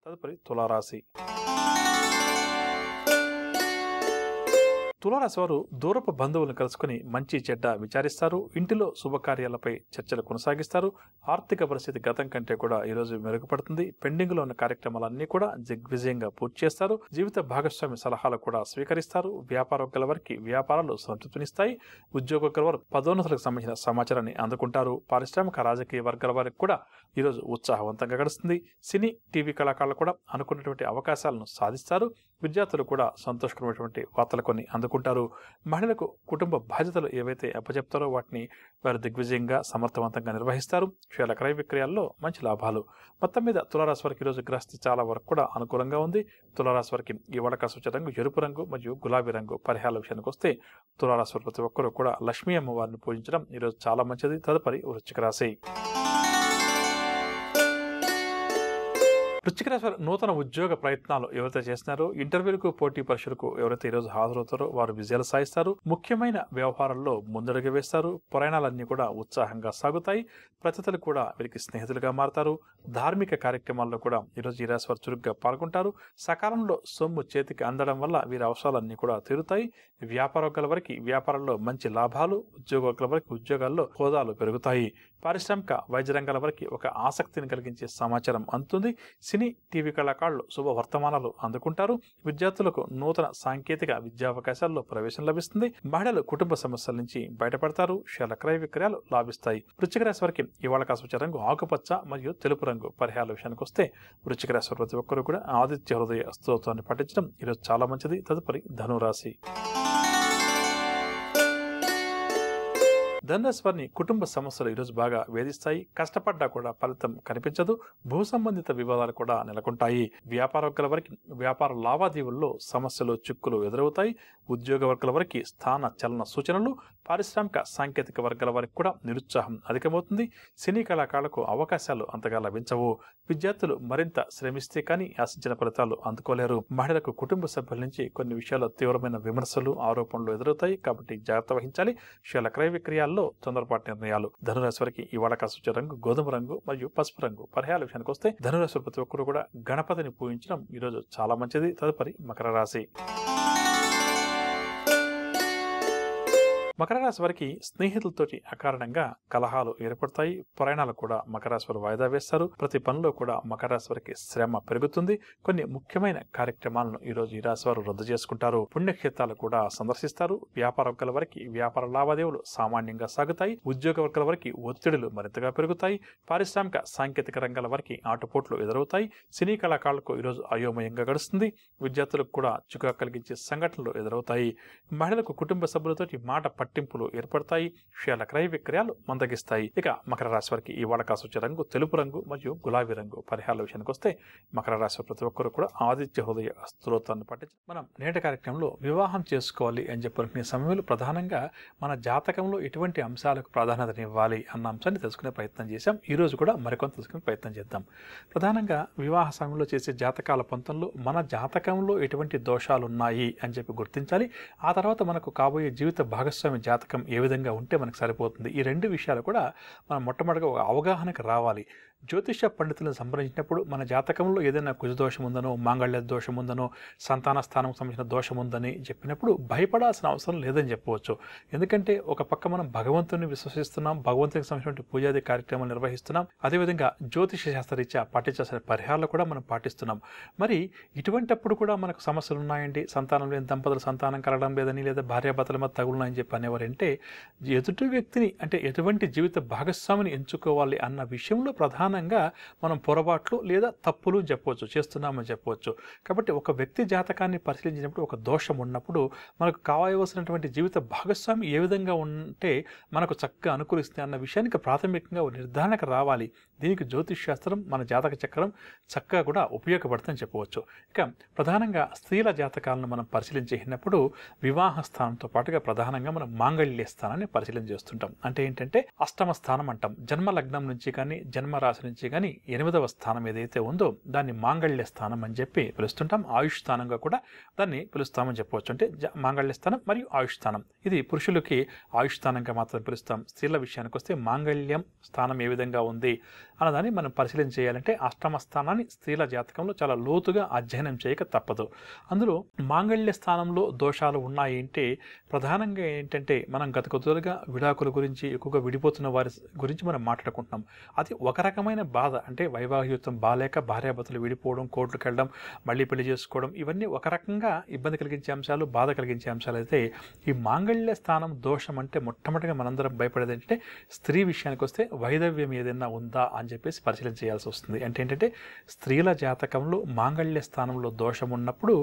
తదుపరి తులారాశి. తులారాశి వారు దూరపు బంధువులను కలుసుకుని మంచి చెడ్డ విచారిస్తారు. ఇంటిలో శుభకార్యాలపై చర్చలు కొనసాగిస్తారు. ఆర్థిక పరిస్థితి గతం కంటే కూడా ఈరోజు మెరుగుపడుతుంది. పెండింగ్ లో ఉన్న కార్యక్రమాలన్నీ కూడా దిగ్విజయంగా పూర్తి చేస్తారు. జీవిత భాగస్వామి సలహాలు కూడా స్వీకరిస్తారు. వ్యాపారం గల వారికి వ్యాపారాలు సంతృప్తినిస్తాయి. ఉద్యోగం గల వారు పదోన్నతులకు సంబంధించిన సమాచారాన్ని అందుకుంటారు. పారిశ్రామిక రాజకీయ వర్గాల వారికి కూడా ఈరోజు ఉత్సాహవంతంగా గడుస్తుంది. సినీ టీవీ కళాకారులు కూడా అనుకున్నటువంటి అవకాశాలను సాధిస్తారు. విద్యార్థులు కూడా సంతోషకరమైనటువంటి వార్తలు కొన్ని అందుకుంటారు. మహిళలకు కుటుంబ బాధ్యతలు ఏవైతే అప్పచెప్తారో వాటిని వారు దిగ్విజయంగా సమర్థవంతంగా నిర్వహిస్తారు. షేర్ల క్రయ విక్రయాల్లో మంచి లాభాలు. మొత్తం మీద తులారాశి వారికి ఈరోజు గ్రహస్థితి చాలా వరకు కూడా అనుకూలంగా ఉంది. తులారాశి వారికి ఈ వాడక సూచన రంగు ఎరుపు రంగు మరియు గులాబీ రంగు. పరిహారాల విషయానికి వస్తే తులారాశి వారు ప్రతి ఒక్కరూ కూడా లక్ష్మీ అమ్మవారిని పూజించడం ఈరోజు చాలా మంచిది. తదుపరి వృశ్చిక రాశి. వృశ్చిక రాశి వారు నూతన ఉద్యోగ ప్రయత్నాలు ఎవరైతే చేస్తున్నారో, ఇంటర్వ్యూలకు పోటీ పరీక్షలకు ఎవరైతే ఈరోజు హాజరవుతారో వారు విజయాలు సాధిస్తారు. ముఖ్యమైన వ్యవహారాల్లో ముందడుగు వేస్తారు. ప్రయాణాలన్నీ కూడా ఉత్సాహంగా సాగుతాయి. ప్రతితలు కూడా వీరికి స్నేహితులుగా మారతారు. ధార్మిక కార్యక్రమాల్లో కూడా ఈరోజు ఈ రాశి వారు చురుగ్గా పాల్గొంటారు. సకాలంలో సొమ్ము చేతికి అందడం వల్ల వీరి అవసరాలన్నీ కూడా తీరుతాయి. వ్యాపారం గల వారికి వ్యాపారంలో మంచి లాభాలు, ఉద్యోగం గల వారికి ఉద్యోగాల్లో హోదాలు పెరుగుతాయి. పారిశ్రామిక వైద్య రంగాల వారికి ఒక ఆసక్తిని కలిగించే సమాచారం అందుతుంది. సినీ టీవీ కళాకారులు శుభ వర్తమానాలు అందుకుంటారు. విద్యార్థులకు నూతన సాంకేతిక విద్యావకాశాల్లో ప్రవేశం లభిస్తుంది. మహిళలు కుటుంబ సమస్యల నుంచి బయటపడతారు. షేర్ల క్రయ విక్రయాలు లాభిస్తాయి. వృశ్చిక రాశి వారికి ఇవాళ కాసూచన రంగు ఆకుపచ్చ మరియు తెలుపు రంగు. పరిహారాల విషయానికి వస్తే వృశ్చిక రాశి వారు ప్రతి ఒక్కరు కూడా ఆదిత్య హృదయ స్తోత్రాన్ని పఠించడం ఈరోజు చాలా మంచిది. తదుపరి ధనురాశి. ధనురాశి వారిని కుటుంబ సమస్యలు ఈరోజు బాగా వేధిస్తాయి. కష్టపడ్డా కూడా ఫలితం కనిపించదు. భూ సంబంధిత వివాదాలు కూడా నెలకొంటాయి. వ్యాపార వర్గాల వారికి వ్యాపార లావాదేవీల్లో సమస్యలు చిక్కులు ఎదురవుతాయి. ఉద్యోగ వర్గాల వారికి స్థాన చలన సూచనలు. పారిశ్రామిక సాంకేతిక వర్గాల వారికి కూడా నిరుత్సాహం అధికమవుతుంది. సినీ కళాకారులకు అవకాశాలు అంతగా లభించవు. విద్యార్థులు మరింత శ్రమిస్తే కానీ ఆశించిన ఫలితాలు అందుకోలేరు. మహిళలకు కుటుంబ సభ్యుల నుంచి కొన్ని విషయాల్లో తీవ్రమైన విమర్శలు, ఆరోపణలు ఎదురవుతాయి. కాబట్టి జాగ్రత్త వహించాలి. షేర్ల క్రయ విక్రయాల్లో తొందరపాటు నిర్ణయాలు. ధనురాశి వారికి ఈ వాడక సూచన రంగు గోధుమ రంగు మరియు పసుపు రంగు. పరిహారాల విషయానికి వస్తే ధనురాశి ప్రతి ఒక్కరు కూడా గణపతిని పూజించడం ఈరోజు చాలా మంచిది. తదుపరి మకర రాశి. మకర రాశి వారికి స్నేహితులతోటి అకారణంగా కలహాలు ఏర్పడతాయి. ప్రయాణాలు కూడా మకర రాశి వారు వాయిదా వేస్తారు. ప్రతి పనిలో కూడా మకర రాశి వారికి శ్రమ పెరుగుతుంది. కొన్ని ముఖ్యమైన కార్యక్రమాలను ఈరోజు ఈ రాశి వారు రద్దు చేసుకుంటారు. పుణ్యక్షేత్రాలు కూడా సందర్శిస్తారు. వ్యాపార వర్గాల వారికి వ్యాపార లావాదేవీలు సామాన్యంగా సాగుతాయి. ఉద్యోగ వర్గాల వారికి ఒత్తిడులు మరింతగా పెరుగుతాయి. పారిశ్రామిక సాంకేతిక రంగాల వారికి ఆటుపోట్లు ఎదురవుతాయి. సినీ కళాకారులకు ఈరోజు అయోమయంగా గడుస్తుంది. విద్యార్థులకు కూడా చికాకు కలిగించే సంఘటనలు ఎదురవుతాయి. మహిళలకు కుటుంబ సభ్యులతోటి మాట పట్టింపులు ఏర్పడతాయి. షేర్ల క్రయ విక్రయాలు మందగిస్తాయి. ఇక మకర రాశి వారికి ఈ వాడక సూచన రంగు తెలుపు రంగు మరియు గులాబీ రంగు. పరిహారాల విషయానికి వస్తే మకర రాశి ప్రతి ఒక్కరు కూడా ఆదిత్య హృదయ స్తోత్రాన్ని పఠించి మనం నేటి కార్యక్రమంలో వివాహం చేసుకోవాలి అని చెప్పిన సమయంలో ప్రధానంగా మన జాతకంలో ఎటువంటి అంశాలకు ప్రాధాన్యతనివ్వాలి అన్న అంశాన్ని తెలుసుకునే ప్రయత్నం చేశాం. ఈ రోజు కూడా మరికొంత తెలుసుకునే ప్రయత్నం చేద్దాం. ప్రధానంగా వివాహ సమయంలో చేసే జాతకాల పొంతంలో మన జాతకంలో ఎటువంటి దోషాలు ఉన్నాయి అని చెప్పి గుర్తించాలి. ఆ తర్వాత మనకు కాబోయే జీవిత భాగస్వామి జాతకం ఏ విధంగా ఉంటే మనకు సరిపోతుంది. ఈ రెండు విషయాలు కూడా మనం మొట్టమొదటిగా ఒక అవగాహనకు రావాలి. జ్యోతిష పండితులను సంప్రదించినప్పుడు మన జాతకంలో ఏదైనా కుజదోషం ఉందనో, మాంగళ్య దోషం ఉందనో, సంతాన స్థానం సంబంధించిన దోషం ఉందని చెప్పినప్పుడు భయపడాల్సిన అవసరం లేదని చెప్పవచ్చు. ఎందుకంటే ఒక పక్క మనం భగవంతుని విశ్వసిస్తున్నాం, భగవంతునికి సంబంధించిన పూజాది కార్యక్రమాలు నిర్వహిస్తున్నాం. అదేవిధంగా జ్యోతిష శాస్త్రరీత్యా పాటించాల్సిన పరిహారాలు కూడా మనం పాటిస్తున్నాం. మరి ఇటువంటిప్పుడు కూడా మనకు సమస్యలు ఉన్నాయండి, సంతానం లేని దంపతులు సంతానం కలగడం లేదని, లేదా భార్యాభర్తల మధ్య తగులున్నాయని చెప్పి అనేవారంటే ఎదుటి వ్యక్తిని అంటే ఎటువంటి జీవిత భాగస్వామిని ఎంచుకోవాలి అన్న విషయంలో ప్రధానంగా మనం పొరపాట్లు లేదా తప్పులు చెప్పవచ్చు, చేస్తున్నామని చెప్పవచ్చు. కాబట్టి ఒక వ్యక్తి జాతకాన్ని పరిశీలించినప్పుడు ఒక దోషం ఉన్నప్పుడు మనకు కావాల్సినటువంటి జీవిత భాగస్వామి ఏ విధంగా ఉంటే మనకు చక్కగా అనుకూలిస్తే అన్న విషయానికి ప్రాథమికంగా నిర్ధారణకు రావాలి. దీనికి జ్యోతిష్ శాస్త్రం మన జాతక చక్రం చక్కగా కూడా ఉపయోగపడుతుందని చెప్పవచ్చు. ఇక ప్రధానంగా స్త్రీల జాతకాలను మనం పరిశీలించినప్పుడు వివాహ స్థానంతో పాటుగా ప్రధానంగా మనం మాంగళ్య స్థానాన్ని పరిశీలన చేస్తుంటాం. అంటే ఏంటంటే అష్టమ స్థానం అంటాం. జన్మ లగ్నం నుంచి కానీ జన్మ రాశి నుంచి కానీ 8వ స్థానం ఏదైతే ఉందో దాన్ని మాంగళ్య స్థానం అని చెప్పి పిలుస్తుంటాం. ఆయుష్ స్థానంగా కూడా దాన్ని పిలుస్తామని చెప్పవచ్చు. అంటే మాంగళ్య స్థానం మరియు ఆయుష్ స్థానం ఇది పురుషులకి ఆయుష్ స్థానంగా మాత్రం పిలుస్తాం. స్త్రీల విషయానికి వస్తే మాంగళ్యం స్థానం ఏ విధంగా ఉంది అన్నదాన్ని మనం పరిశీలన చేయాలంటే అష్టమ స్థానాన్ని స్త్రీల జాతకంలో చాలా లోతుగా అధ్యయనం చేయక తప్పదు. అందులో మాంగళ్య స్థానంలో దోషాలు ఉన్నాయి అంటే ప్రధానంగా ఏంటంటే మనం గత కొద్దిగా విడాకుల గురించి ఎక్కువగా విడిపోతున్న వారి గురించి మనం మాట్లాడుకుంటున్నాం. అది ఒక రకమైన బాధ, అంటే వైవాహిక జీవితం బాలేక భార్యాభర్తలు విడిపోవడం, కోర్టుకు వెళ్ళడం, మళ్ళీ పెళ్లి చేసుకోవడం, ఇవన్నీ ఒక రకంగా ఇబ్బంది కలిగించే అంశాలు, బాధ కలిగించే అంశాలు. అయితే ఈ మాంగళ్య స్థానం దోషం అంటే మొట్టమొదటిగా మనందరం భయపడేది ఏంటంటే స్త్రీ విషయానికి వస్తే వైధవ్యం ఏదైనా ఉందా అని చెప్పేసి పరిశీలన చేయాల్సి వస్తుంది. అంటే ఏంటంటే స్త్రీల జాతకంలో మాంగళ్య స్థానంలో దోషం ఉన్నప్పుడు,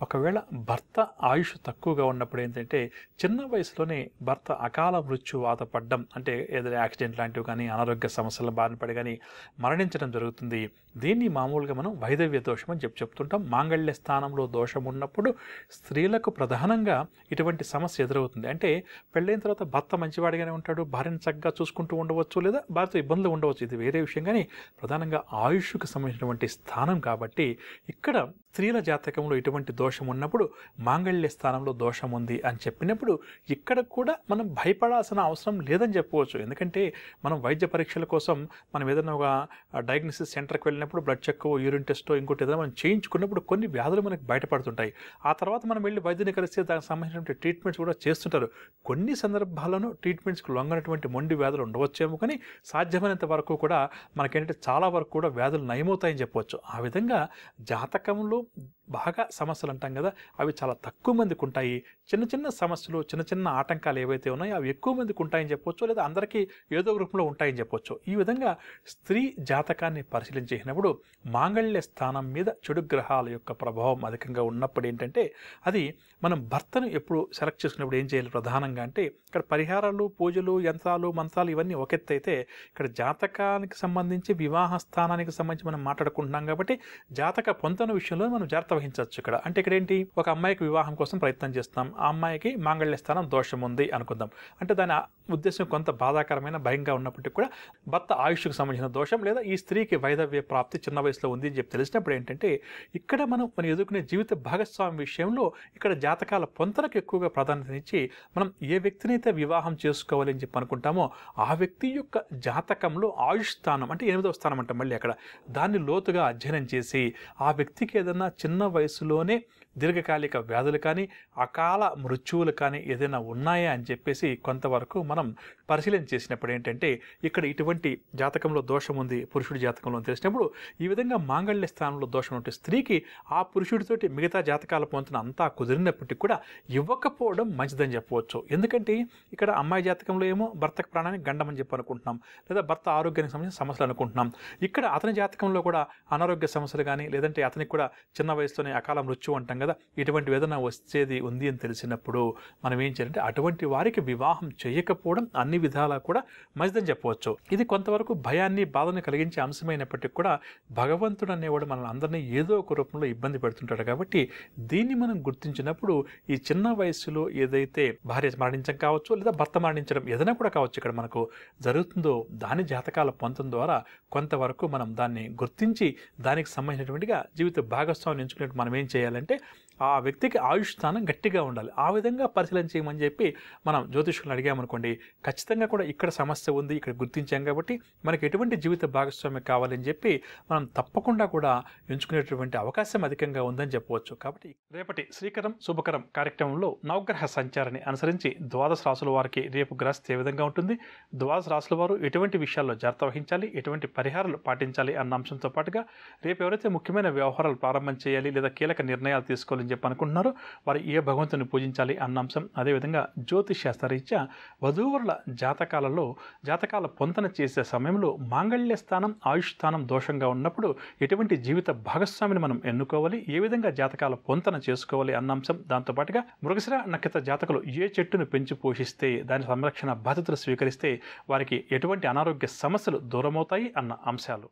ఒకవేళ భర్త ఆయుష్ తక్కువగా ఉన్నప్పుడు ఏంటంటే చిన్న వయసులోనే భర్త అకాల మృత్యువాత పడ్డం, అంటే ఏదైనా యాక్సిడెంట్ లాంటివి కానీ అనారోగ్య సమస్యల బారిన పడి కానీ మరణించడం జరుగుతుంది. దీన్ని మామూలుగా మనం వైధవ్య దోషం అని చెప్తుంటాం. మాంగళ్య స్థానంలో దోషం ఉన్నప్పుడు స్త్రీలకు ప్రధానంగా ఇటువంటి సమస్య ఎదురవుతుంది. అంటే పెళ్ళైన తర్వాత భర్త మంచివాడిగానే ఉంటాడు, భార్యను చక్కగా చూసుకుంటూ ఉండవచ్చు, లేదా భార్యతో ఇబ్బందులు ఉండవచ్చు, ఇది వేరే విషయం. కానీ ప్రధానంగా ఆయుష్కు సంబంధించినటువంటి స్థానం కాబట్టి ఇక్కడ స్త్రీల జాతకంలో ఇటువంటి దోషం ఉన్నప్పుడు మాంగళ్య స్థానంలో దోషం ఉంది అని చెప్పినప్పుడు ఇక్కడ కూడా మనం భయపడాల్సిన అవసరం లేదని చెప్పవచ్చు. ఎందుకంటే మనం వైద్య పరీక్షల కోసం మనం ఏదైనా ఒక డయాగ్నోసిస్ సెంటర్కి వెళ్ళినప్పుడు బ్లడ్ చెక్, యూరిన్ టెస్టో ఇంకోటి ఏదైనా మనం చేయించుకున్నప్పుడు కొన్ని వ్యాధులు మనకు బయటపడుతుంటాయి. ఆ తర్వాత మనం వెళ్ళి వైద్యుని కలిస్తే దానికి సంబంధించినటువంటి ట్రీట్మెంట్స్ కూడా చేస్తుంటారు. కొన్ని సందర్భాల్లోనూ ట్రీట్మెంట్స్కి లొంగనటువంటి మొండి వ్యాధులు ఉండవచ్చేమో, కానీ సాధ్యమైనంత వరకు కూడా మనకేంటంటే చాలా వరకు కూడా వ్యాధులు నయమవుతాయని చెప్పవచ్చు. ఆ విధంగా జాతకంలో బాగా సమస్యలు అంటాం కదా, అవి చాలా తక్కువ మందికి ఉంటాయి. చిన్న చిన్న సమస్యలు, చిన్న చిన్న ఆటంకాలు ఏవైతే ఉన్నాయో అవి ఎక్కువ మందికి ఉంటాయని చెప్పొచ్చు, లేదా అందరికీ ఏదో రూపంలో ఉంటాయని చెప్పొచ్చు. ఈ విధంగా స్త్రీ జాతకాన్ని పరిశీలన చేసినప్పుడు మాంగళ్య స్థానం మీద చెడు గ్రహాల యొక్క ప్రభావం అధికంగా ఉన్నప్పుడు ఏంటంటే అది మనం భర్తను ఎప్పుడు సెలెక్ట్ చేసుకున్నప్పుడు ఏం చేయాలి ప్రధానంగా అంటే, ఇక్కడ పరిహారాలు, పూజలు, యంత్రాలు, మంత్రాలు ఇవన్నీ ఒక ఎత్తు అయితే, ఇక్కడ జాతకానికి సంబంధించి వివాహ స్థానానికి సంబంధించి మనం మాట్లాడుకుంటున్నాం కాబట్టి జాతక పొంతన విషయంలో మనం జాగ్రత్త వహించవచ్చు. ఇక్కడ అంటే ఇక్కడ ఏంటి, ఒక అమ్మాయికి వివాహం కోసం ప్రయత్నం చేస్తున్నాం, ఆ అమ్మాయికి మాంగళ్య స్థానం దోషం ఉంది అనుకుందాం. అంటే దాని ఉద్దేశం కొంత బాధాకరమైన భయంగా ఉన్నప్పటికీ కూడా భర్త ఆయుష్కు సంబంధించిన దోషం, లేదా ఈ స్త్రీకి వైధవ్య ప్రాప్తి చిన్న వయసులో ఉంది అని చెప్పి తెలిసినప్పుడు ఏంటంటే ఇక్కడ మనం ఎదుర్కొనే జీవిత భాగస్వామి విషయంలో ఇక్కడ జాతకాల పొంతనకు ఎక్కువగా ప్రాధాన్యతనిచ్చి మనం ఏ వ్యక్తిని అయితే వివాహం చేసుకోవాలి అని చెప్పి అనుకుంటామో ఆ వ్యక్తి యొక్క జాతకంలో ఆయుష్ స్థానం, అంటే 8వ స్థానం అంటే మళ్ళీ అక్కడ దాన్ని లోతుగా అధ్యయనం చేసి ఆ వ్యక్తికి ఏదైనా చిన్న వయసులోనే దీర్ఘకాలిక వ్యాధులు కానీ అకాల మృత్యువులు కానీ ఏదైనా ఉన్నాయా అని చెప్పేసి కొంతవరకు మనం పరిశీలన చేసినప్పుడు ఏంటంటే ఇక్కడ ఇటువంటి జాతకంలో దోషం ఉంది పురుషుడి జాతకంలో తెలిసినప్పుడు ఈ విధంగా మాంగళ్య స్థానంలో దోషం ఉంటే స్త్రీకి ఆ పురుషుడితోటి మిగతా జాతకాల పొందుతున్న అంతా కుదిరినప్పటికీ కూడా ఇవ్వకపోవడం మంచిదని చెప్పవచ్చు. ఎందుకంటే ఇక్కడ అమ్మాయి జాతకంలో ఏమో భర్తకు ప్రాణానికి గండం అని చెప్పి అనుకుంటున్నాం, లేదా భర్త ఆరోగ్యానికి సంబంధించిన సమస్యలు అనుకుంటున్నాం. ఇక్కడ అతని జాతకంలో కూడా అనారోగ్య సమస్యలు కానీ, లేదంటే అతనికి కూడా చిన్న వయసులోనే అకాల మృత్యు అంటాం కదా, ఇటువంటి వేదన వచ్చేది ఉంది అని తెలిసినప్పుడు మనం ఏం చేయాలంటే అటువంటి వారికి వివాహం చేయకపోవడం అన్ని విధాలా కూడా మంచిదని చెప్పవచ్చు. ఇది కొంతవరకు భయాన్ని, బాధని కలిగించే అంశమైనప్పటికీ కూడా భగవంతుడు అనేవాడు మనల్ని అందరినీ ఏదో ఒక రూపంలో ఇబ్బంది పెడుతుంటాడు కాబట్టి దీన్ని మనం గుర్తించినప్పుడు ఈ చిన్న వయసులో ఏదైతే భార్య మరణించడం కావచ్చు, లేదా భర్త మరణించడం ఏదైనా కూడా కావచ్చు ఇక్కడ మనకు జరుగుతుందో దాని జాతకాల పొందడం ద్వారా కొంతవరకు మనం దాన్ని గుర్తించి దానికి సంబంధించినటువంటిగా జీవిత భాగస్వామిని ఎంచుకునేట్టు మనం ఏం చేయాలంటే ఆ వ్యక్తికి ఆయుష్ స్థానం గట్టిగా ఉండాలి. ఆ విధంగా పరిశీలన చేయమని చెప్పి మనం జ్యోతిష్కులను అడిగామనుకోండి, ఖచ్చితంగా కూడా ఇక్కడ సమస్య ఉంది, ఇక్కడ గుర్తించాం కాబట్టి మనకి ఎటువంటి జీవిత భాగస్వామ్యం కావాలని చెప్పి మనం తప్పకుండా కూడా ఎంచుకునేటువంటి అవకాశం అధికంగా ఉందని చెప్పవచ్చు. కాబట్టి రేపటి శ్రీకరం శుభకరం కార్యక్రమంలో నవగ్రహ సంచారాన్ని అనుసరించి ద్వాదశ రాశుల వారికి రేపు గ్రహస్థితి ఏ విధంగా ఉంటుంది, ద్వాదశ రాశుల వారు ఎటువంటి విషయాల్లో జాగ్రత్త వహించాలి, ఎటువంటి పరిహారాలు పాటించాలి అన్న అంశంతో పాటుగా రేపు ఎవరైతే ముఖ్యమైన వ్యవహారాలు ప్రారంభం చేయాలి లేదా కీలక నిర్ణయాలు తీసుకోవాలని చెప్పి అనుకుంటున్నారో వారు ఏ భగవంతుని పూజించాలి అన్న అంశం, అదేవిధంగా జ్యోతిష్ శాస్త్రరీత్యా వధూవరుల జాతకాల పొంతన చేసే సమయంలో మాంగళ్య స్థానం, ఆయుష్ స్థానం దోషంగా ఉన్నప్పుడు ఎటువంటి జీవిత భాగస్వామిని మనం ఎన్నుకోవాలి, ఏ విధంగా జాతకాల పొంతన చేసుకోవాలి అన్న అంశం, దాంతోపాటుగా మృగశిర నక్షత్ర జాతకులు ఏ చెట్టును పెంచి పోషిస్తే దాని సంరక్షణ బాధ్యతలు స్వీకరిస్తే వారికి ఎటువంటి అనారోగ్య సమస్యలు దూరమవుతాయి అన్న అంశాలు.